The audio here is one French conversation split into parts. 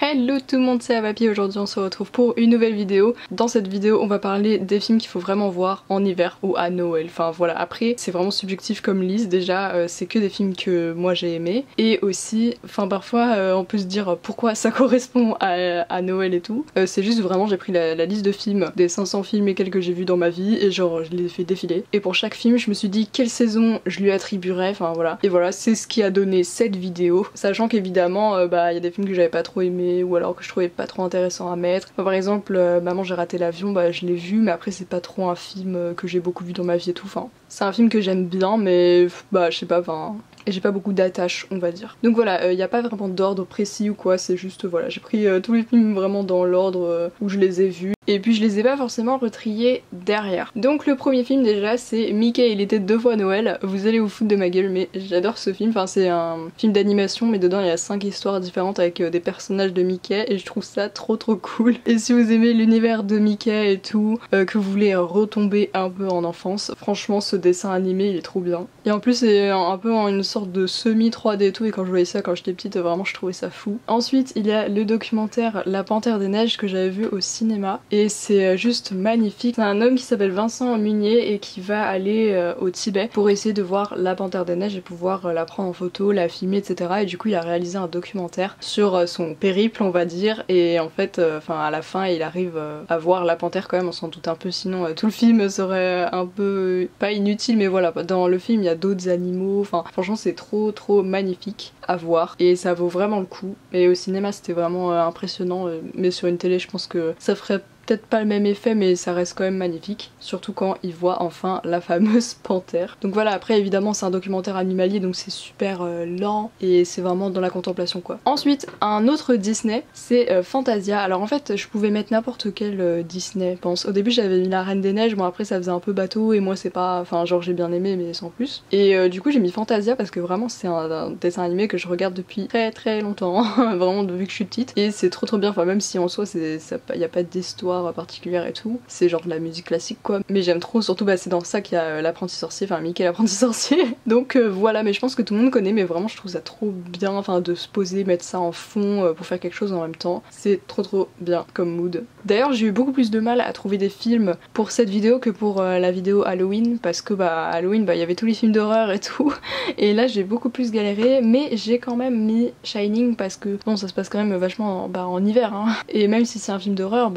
Hello tout le monde, c'est Avapi. Aujourd'hui on se retrouve pour une nouvelle vidéo. Dans cette vidéo on va parler des films qu'il faut vraiment voir en hiver ou à Noël. Enfin voilà, après c'est vraiment subjectif comme liste. Déjà c'est que des films que moi j'ai aimé. Et aussi, enfin parfois on peut se dire pourquoi ça correspond à Noël et tout. C'est juste vraiment j'ai pris la liste de films, des 500 films et quelques que j'ai vus dans ma vie et genre je les ai fait défiler. Et pour chaque film je me suis dit quelle saison je lui attribuerais, enfin voilà. Et voilà, c'est ce qui a donné cette vidéo. Sachant qu'évidemment il y a des films que j'avais pas trop aimé ou alors que je trouvais pas trop intéressant à mettre. Enfin, par exemple Maman j'ai raté l'avion, je l'ai vu mais après c'est pas trop un film que j'ai beaucoup vu dans ma vie et tout. Enfin c'est un film que j'aime bien mais je sais pas, enfin et j'ai pas beaucoup d'attache on va dire. Donc voilà, y a pas vraiment d'ordre précis ou quoi, c'est juste voilà, j'ai pris tous les films vraiment dans l'ordre où je les ai vus. Et puis je les ai pas forcément retriés derrière. Donc le premier film déjà c'est Mickey il était deux fois Noël. Vous allez vous foutre de ma gueule mais j'adore ce film. Enfin c'est un film d'animation mais dedans il y a 5 histoires différentes avec des personnages de Mickey et je trouve ça trop cool. Et si vous aimez l'univers de Mickey et tout, que vous voulez retomber un peu en enfance, franchement ce dessin animé il est trop bien. Et en plus c'est un peu en une sorte de semi 3D et tout, et quand je voyais ça quand j'étais petite vraiment je trouvais ça fou. Ensuite il y a le documentaire La Panthère des Neiges que j'avais vu au cinéma. Et c'est juste magnifique. C'est un homme qui s'appelle Vincent Munier et qui va aller au Tibet pour essayer de voir la panthère des neiges et pouvoir la prendre en photo, la filmer, etc. Et du coup il a réalisé un documentaire sur son périple on va dire. Et en fait à la fin il arrive à voir la panthère quand même, on s'en doute un peu sinon tout le film serait un peu pas inutile, mais voilà, dans le film il y a d'autres animaux. Enfin franchement c'est trop magnifique à voir et ça vaut vraiment le coup. Et au cinéma c'était vraiment impressionnant, mais sur une télé je pense que ça ferait peut-être pas le même effet mais ça reste quand même magnifique, surtout quand il voit enfin la fameuse panthère. Donc voilà, après évidemment c'est un documentaire animalier donc c'est super lent et c'est vraiment dans la contemplation quoi. Ensuite un autre Disney c'est Fantasia. Alors en fait je pouvais mettre n'importe quel Disney je pense. Au début j'avais mis La Reine des Neiges, bon après ça faisait un peu bateau et moi c'est pas, enfin genre j'ai bien aimé mais sans plus. Et du coup j'ai mis Fantasia parce que vraiment c'est un dessin animé que je regarde depuis très longtemps vraiment depuis que je suis petite et c'est trop bien. Enfin même si en soi y a pas d'histoire particulière et tout, c'est genre de la musique classique quoi, mais j'aime trop, surtout c'est dans ça qu'il y a l'apprenti sorcier, enfin Mickey l'apprenti sorcier. Donc voilà, mais je pense que tout le monde connaît, mais vraiment je trouve ça trop bien, enfin de se poser, mettre ça en fond pour faire quelque chose en même temps, c'est trop bien comme mood. D'ailleurs j'ai eu beaucoup plus de mal à trouver des films pour cette vidéo que pour la vidéo Halloween, parce que Halloween il y avait tous les films d'horreur et tout, et là j'ai beaucoup plus galéré, mais j'ai quand même mis Shining parce que bon ça se passe quand même vachement en hiver hein. Et même si c'est un film d'horreur,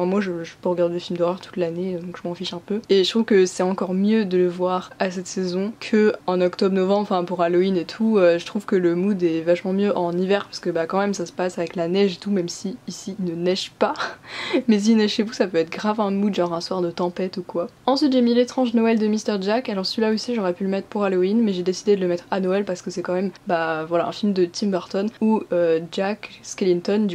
moi je peux regarder des films d'horreur toute l'année donc je m'en fiche un peu. Et je trouve que c'est encore mieux de le voir à cette saison que en octobre-novembre, enfin pour Halloween et tout. Je trouve que le mood est vachement mieux en hiver parce que quand même ça se passe avec la neige et tout, même si ici il ne neige pas. Mais s'il neige chez vous ça peut être grave un mood, genre un soir de tempête ou quoi. Ensuite j'ai mis L'étrange Noël de Mr. Jack. Alors celui-là aussi j'aurais pu le mettre pour Halloween mais j'ai décidé de le mettre à Noël parce que c'est quand même un film de Tim Burton où Jack Skellington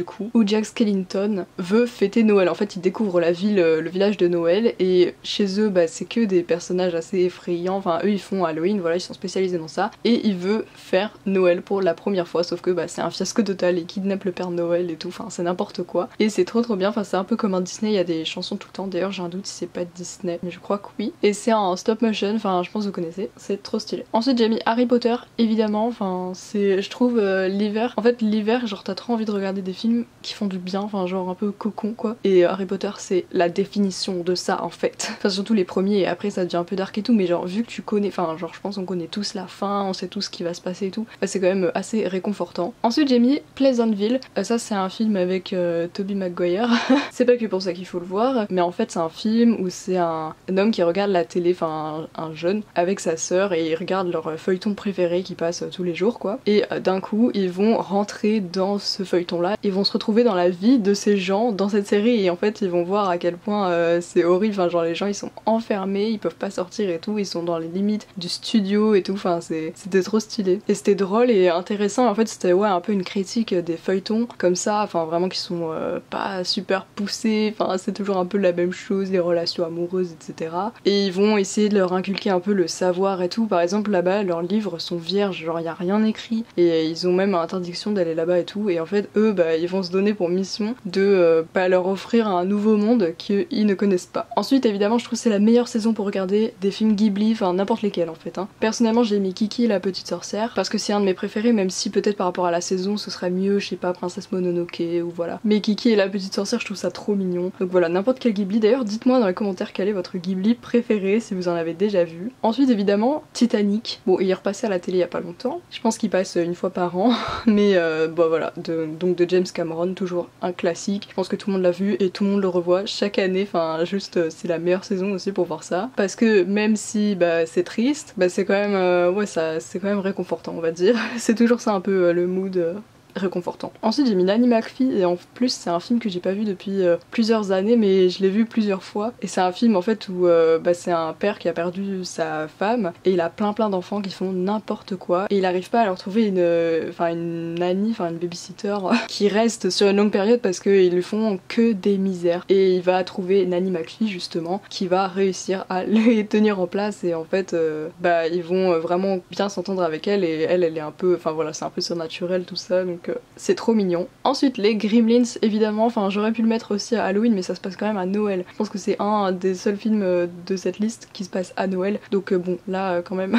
veut fêter Noël. En fait il découvre la ville, le village de Noël, et chez eux c'est que des personnages assez effrayants, enfin eux ils font Halloween, voilà, ils sont spécialisés dans ça, et il veut faire Noël pour la première fois, sauf que c'est un fiasco total, il kidnappe le Père Noël et tout, enfin c'est n'importe quoi, et c'est trop bien, enfin c'est un peu comme un Disney, il y a des chansons tout le temps, d'ailleurs j'ai un doute si c'est pas Disney, mais je crois que oui, et c'est en stop motion, enfin je pense que vous connaissez, c'est trop stylé. Ensuite j'ai mis Harry Potter, évidemment, enfin c'est, je trouve l'hiver, en fait l'hiver genre t'as trop envie de regarder des films qui font du bien, enfin genre un peu cocon quoi, et Harry Potter c'est la définition de ça en fait. Enfin surtout les premiers, et après ça devient un peu dark et tout, mais genre vu que tu connais, enfin genre je pense on connaît tous la fin, on sait tout ce qui va se passer et tout, c'est quand même assez réconfortant. Ensuite j'ai mis Pleasantville, ça c'est un film avec Tobey Maguire. C'est pas que pour ça qu'il faut le voir, mais en fait c'est un film où c'est un homme qui regarde la télé, enfin un jeune, avec sa sœur, et ils regardent leur feuilleton préféré qui passe tous les jours quoi, et d'un coup ils vont rentrer dans ce feuilleton là, ils vont se retrouver dans la vie de ces gens dans cette série, et en fait ils vont voir à quel point c'est horrible, enfin genre les gens ils sont enfermés, ils peuvent pas sortir et tout, ils sont dans les limites du studio et tout, enfin c'était trop stylé. Et c'était drôle et intéressant, en fait c'était un peu une critique des feuilletons comme ça, enfin vraiment qui sont pas super poussés, enfin c'est toujours un peu la même chose, les relations amoureuses etc. Et ils vont essayer de leur inculquer un peu le savoir et tout, par exemple là-bas leurs livres sont vierges, genre y a rien écrit, et ils ont même interdiction d'aller là-bas et tout, et en fait eux bah ils vont se donner pour mission de leur offrir un nouveau monde qu'ils ne connaissent pas. Ensuite évidemment je trouve que c'est la meilleure saison pour regarder des films Ghibli, enfin n'importe lesquels en fait hein. Personnellement j'ai mis Kiki et la petite sorcière parce que c'est un de mes préférés, même si peut-être par rapport à la saison ce serait mieux, je sais pas, Princesse Mononoke ou voilà. Mais Kiki et la petite sorcière je trouve ça trop mignon. Donc voilà, n'importe quel Ghibli. D'ailleurs dites-moi dans les commentaires quel est votre Ghibli préféré si vous en avez déjà vu. Ensuite évidemment Titanic. Bon il est repassé à la télé il y a pas longtemps. Je pense qu'il passe une fois par an. Mais bon voilà, donc de James Cameron, toujours un classique. Je pense que tout le monde l'a vu et tout le monde le revoit chaque année. Enfin juste c'est la meilleure saison aussi pour voir ça. Parce que même si bah, c'est triste, bah, c'est quand même ouais ça c'est quand même réconfortant on va dire. C'est toujours ça un peu le mood réconfortant. Ensuite j'ai mis Nanny McPhee et en plus c'est un film que j'ai pas vu depuis plusieurs années mais je l'ai vu plusieurs fois et c'est un film en fait où bah, c'est un père qui a perdu sa femme et il a plein d'enfants qui font n'importe quoi et il arrive pas à leur trouver une nanny, une babysitter qui reste sur une longue période parce qu'ils lui font que des misères et il va trouver Nanny McPhee justement qui va réussir à les tenir en place et en fait bah ils vont vraiment bien s'entendre avec elle et elle est un peu, enfin voilà c'est un peu surnaturel tout ça donc c'est trop mignon. Ensuite les Gremlins évidemment, enfin j'aurais pu le mettre aussi à Halloween mais ça se passe quand même à Noël. Je pense que c'est un des seuls films de cette liste qui se passe à Noël donc bon là quand même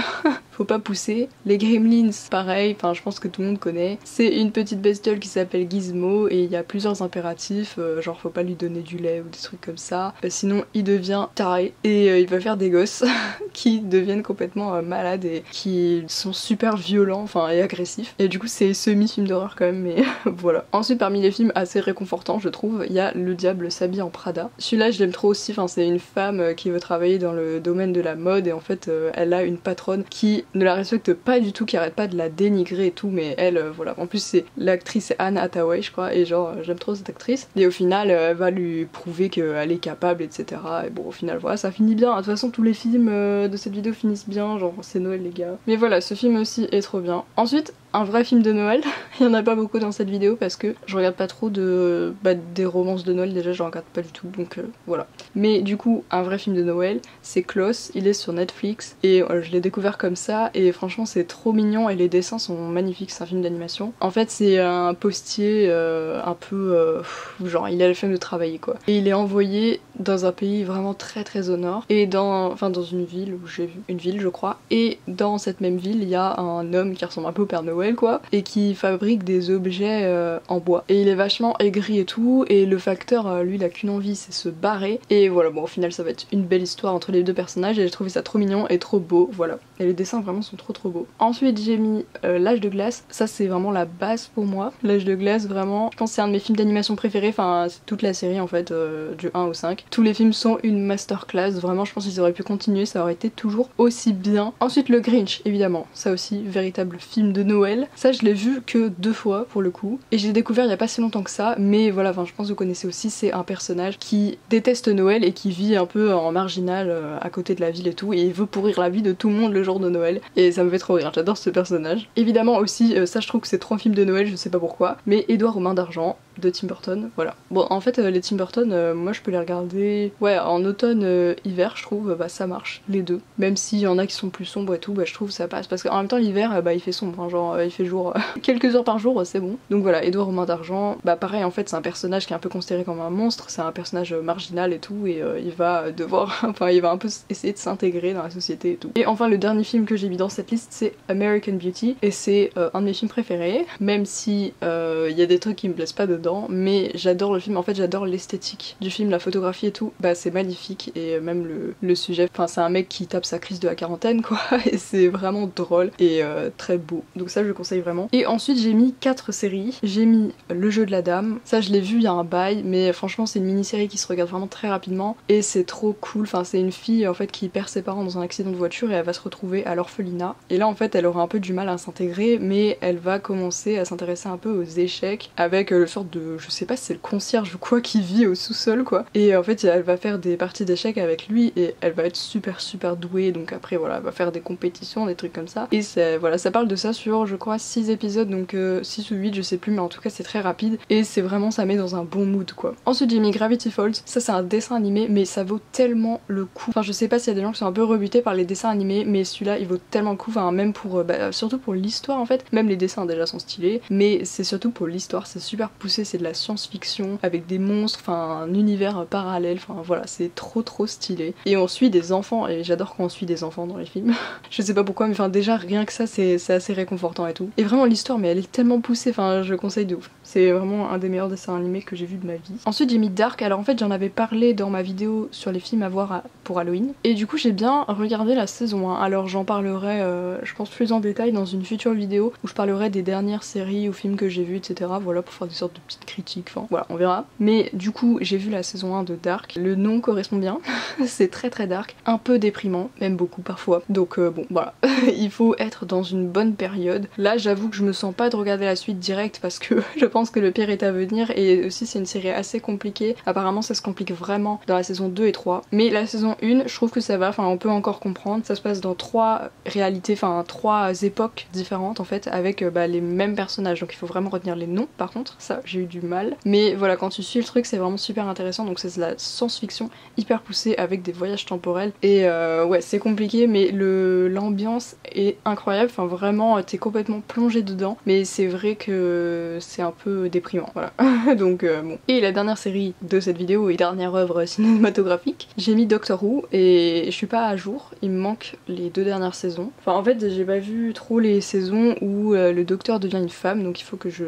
faut pas pousser. Les Gremlins pareil, enfin je pense que tout le monde connaît. C'est une petite bestiole qui s'appelle Gizmo et il y a plusieurs impératifs, genre faut pas lui donner du lait ou des trucs comme ça, sinon il devient taré et il va faire des gosses qui deviennent complètement malades et qui sont super violents et agressifs et du coup c'est semi-film d'horreur quand même mais voilà. Ensuite parmi les films assez réconfortants je trouve, il y a Le Diable s'habille en Prada. Celui-là je l'aime trop aussi, c'est une femme qui veut travailler dans le domaine de la mode et en fait elle a une patronne qui ne la respecte pas du tout, qui arrête pas de la dénigrer et tout mais elle voilà. En plus c'est l'actrice Anne Hathaway je crois et genre j'aime trop cette actrice et au final elle va lui prouver qu'elle est capable etc. Et bon au final voilà ça finit bien. De toute façon tous les films de cette vidéo finissent bien, genre c'est Noël les gars. Mais voilà ce film aussi est trop bien. Ensuite un vrai film de Noël, il y en a pas beaucoup dans cette vidéo parce que je regarde pas trop des romances de Noël, déjà je regarde pas du tout donc voilà. Mais du coup un vrai film de Noël c'est Klaus, il est sur Netflix et je l'ai découvert comme ça et franchement c'est trop mignon et les dessins sont magnifiques, c'est un film d'animation. En fait c'est un postier un peu genre il a la flemme de travailler quoi. Et il est envoyé dans un pays vraiment très au nord et dans une ville où j'ai vu une ville je crois et dans cette même ville il y a un homme qui ressemble un peu au Père Noël quoi et qui fabrique des objets en bois et il est vachement aigri et tout et le facteur lui il a qu'une envie c'est se barrer et voilà bon au final ça va être une belle histoire entre les deux personnages et j'ai trouvé ça trop mignon et trop beau voilà et les dessins vraiment sont trop beaux. Ensuite j'ai mis L'Âge de glace, ça c'est vraiment la base pour moi. L'Âge de glace vraiment je pense que c'est un de mes films d'animation préférés, c'est toute la série en fait du 1 au 5. Tous les films sont une masterclass, vraiment je pense qu'ils auraient pu continuer, ça aurait été toujours aussi bien. Ensuite le Grinch évidemment, ça aussi véritable film de Noël. Ça je l'ai vu que 2 fois pour le coup et j'ai découvert il y a pas si longtemps que ça mais voilà je pense que vous connaissez aussi, c'est un personnage qui déteste Noël et qui vit un peu en marginal à côté de la ville et tout et il veut pourrir la vie de tout le monde le jour de Noël et ça me fait trop rire, j'adore ce personnage. Évidemment aussi ça je trouve que c'est trop un film de Noël, je sais pas pourquoi, mais Édouard aux mains d'argent de Tim Burton, voilà. Bon en fait les Tim Burton moi je peux les regarder en automne hiver je trouve ça marche les deux, même s'il y en a qui sont plus sombres et tout je trouve ça passe parce qu'en même temps l'hiver il fait sombre genre il fait jour quelques heures par jour c'est bon. Donc voilà Édouard aux mains d'argent pareil en fait c'est un personnage qui est un peu considéré comme un monstre, c'est un personnage marginal et tout et il va devoir il va un peu essayer de s'intégrer dans la société et tout. Et enfin le dernier film que j'ai mis dans cette liste c'est American Beauty et c'est un de mes films préférés même si il y a des trucs qui me plaisent pas dedans mais j'adore le film, en fait j'adore l'esthétique du film, la photographie et tout, c'est magnifique et même le sujet, c'est un mec qui tape sa crise de la quarantaine quoi et c'est vraiment drôle et très beau donc ça je le conseille vraiment. Et ensuite j'ai mis 4 séries, j'ai mis Le Jeu de la Dame, ça je l'ai vu il y a un bail mais franchement c'est une mini-série qui se regarde vraiment très rapidement et c'est trop cool, c'est une fille en fait qui perd ses parents dans un accident de voiture et elle va se retrouver à l'orphelinat et là en fait elle aura un peu du mal à s'intégrer mais elle va commencer à s'intéresser un peu aux échecs avec le sorte sorte de, je sais pas si c'est le concierge ou quoi, qui vit au sous-sol quoi. Et en fait elle va faire des parties d'échecs avec lui et elle va être super douée, donc après voilà, elle va faire des compétitions, des trucs comme ça. Et voilà, ça parle de ça sur je crois 6 épisodes, donc 6 ou 8 je sais plus, mais en tout cas c'est très rapide et c'est vraiment, ça met dans un bon mood quoi. Ensuite j'ai mis Gravity Falls, ça c'est un dessin animé mais ça vaut tellement le coup. Enfin je sais pas s'il y a des gens qui sont un peu rebutés par les dessins animés, mais celui-là il vaut tellement le coup, enfin même pour, surtout pour l'histoire en fait, même les dessins déjà sont stylés, mais c'est surtout pour l'histoire, c'est super poussé, c'est de la science-fiction avec des monstres, enfin un univers parallèle, enfin voilà, c'est trop stylé. Et on suit des enfants, et j'adore quand on suit des enfants dans les films. Je sais pas pourquoi, mais enfin déjà rien que ça c'est assez réconfortant et tout. Et vraiment l'histoire, mais elle est tellement poussée, enfin je conseille de ouf. C'est vraiment un des meilleurs dessins animés que j'ai vu de ma vie. Ensuite j'ai mis Dark, alors en fait j'en avais parlé dans ma vidéo sur les films à voir pour Halloween. Et du coup j'ai bien regardé la saison 1, alors j'en parlerai je pense plus en détail dans une future vidéo où je parlerai des dernières séries ou films que j'ai vus, etc. Voilà, pour faire des sortes de petites critiques, enfin voilà, on verra. Mais du coup j'ai vu la saison 1 de Dark, le nom correspond bien, c'est très dark, un peu déprimant, même beaucoup parfois. Donc bon voilà, il faut être dans une bonne période. Là j'avoue que je me sens pas de regarder la suite directe parce que je pense que le pire est à venir, et aussi c'est une série assez compliquée. Apparemment ça se complique vraiment dans la saison 2 et 3. Mais la saison 1, je trouve que ça va, enfin on peut encore comprendre. Ça se passe dans 3 réalités, enfin 3 époques différentes en fait, avec les mêmes personnages. Donc il faut vraiment retenir les noms par contre, ça j'ai eu du mal. Mais voilà, quand tu suis le truc c'est vraiment super intéressant. Donc c'est de la science-fiction hyper poussée avec des voyages temporels. Et ouais c'est compliqué mais l'ambiance est incroyable. Enfin vraiment t'es complètement plongé dedans. Mais c'est vrai que c'est un peu déprimant, voilà. Donc bon. Et la dernière série de cette vidéo et dernière œuvre cinématographique, j'ai mis Doctor Who et je suis pas à jour, il me manque les 2 dernières saisons. Enfin en fait j'ai pas vu trop les saisons où le docteur devient une femme, donc il faut que je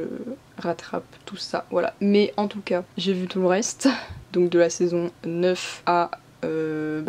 rattrape tout ça, voilà. Mais en tout cas j'ai vu tout le reste, donc de la saison 9 à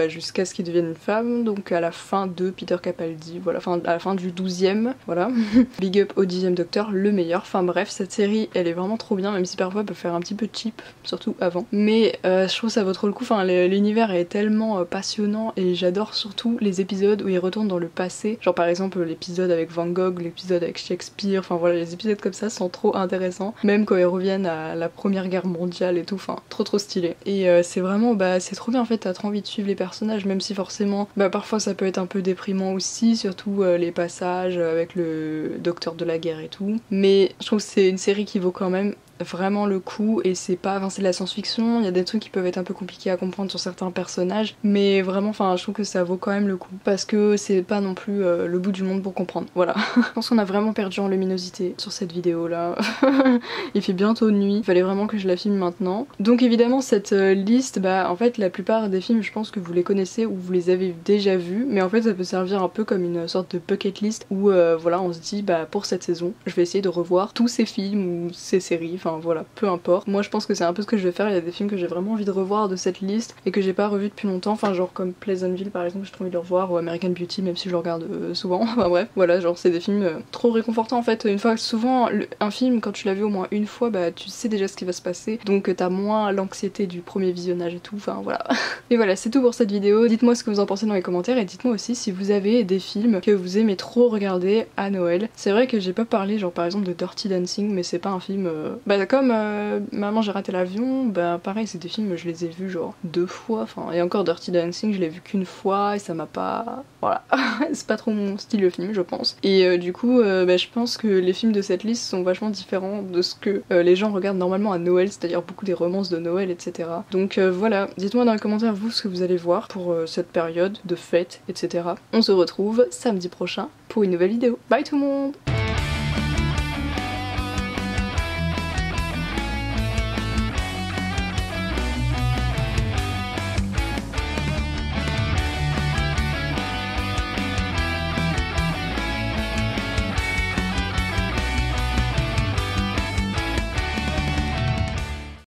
jusqu'à ce qu'il devienne une femme, donc à la fin de Peter Capaldi, voilà, enfin à la fin du 12e, voilà. Big up au 10e Docteur, le meilleur. Enfin bref, cette série elle est vraiment trop bien, même si parfois elle peut faire un petit peu cheap, surtout avant. Mais je trouve ça vaut trop le coup, enfin l'univers est tellement passionnant et j'adore surtout les épisodes où ils retournent dans le passé. Genre par exemple l'épisode avec Van Gogh, l'épisode avec Shakespeare, enfin voilà, les épisodes comme ça sont trop intéressants. Même quand ils reviennent à la Première Guerre mondiale et tout, enfin trop stylé. Et c'est vraiment, c'est trop bien en fait, t'as trop envie de suivre les personnages, même si forcément parfois ça peut être un peu déprimant aussi, surtout les passages avec le docteur de la guerre et tout. Mais je trouve que c'est une série qui vaut quand même vraiment le coup, et c'est pas, enfin c'est de la science-fiction, il y a des trucs qui peuvent être un peu compliqués à comprendre sur certains personnages, mais vraiment enfin je trouve que ça vaut quand même le coup parce que c'est pas non plus le bout du monde pour comprendre, voilà. Je pense qu'on a vraiment perdu en luminosité sur cette vidéo là. Il fait bientôt nuit, il fallait vraiment que je la filme maintenant. Donc évidemment cette liste, en fait la plupart des films je pense que vous les connaissez ou vous les avez déjà vus, mais en fait ça peut servir un peu comme une sorte de bucket list où voilà, on se dit pour cette saison je vais essayer de revoir tous ces films ou ces séries, enfin voilà, peu importe. Moi je pense que c'est un peu ce que je vais faire, il y a des films que j'ai vraiment envie de revoir de cette liste et que j'ai pas revu depuis longtemps, enfin genre comme Pleasantville par exemple, j'ai trop envie de le revoir, ou American Beauty même si je le regarde souvent, enfin bref, voilà, genre c'est des films trop réconfortants en fait. Une fois, souvent un film quand tu l'as vu au moins une fois, tu sais déjà ce qui va se passer, donc t'as moins l'anxiété du premier visionnage et tout, enfin voilà. Et voilà, c'est tout pour cette vidéo, dites-moi ce que vous en pensez dans les commentaires et dites-moi aussi si vous avez des films que vous aimez trop regarder à Noël. C'est vrai que j'ai pas parlé genre par exemple de Dirty Dancing, mais c'est pas un film comme Maman j'ai raté l'avion, pareil c'est des films je les ai vus genre 2 fois, enfin et encore Dirty Dancing je l'ai vu qu'une fois et ça m'a pas, voilà. C'est pas trop mon style le film je pense, et du coup je pense que les films de cette liste sont vachement différents de ce que les gens regardent normalement à Noël, c'est-à-dire beaucoup des romances de Noël etc. Donc voilà, dites-moi dans les commentaires vous ce que vous allez voir pour cette période de fête etc. On se retrouve samedi prochain pour une nouvelle vidéo. Bye tout le monde.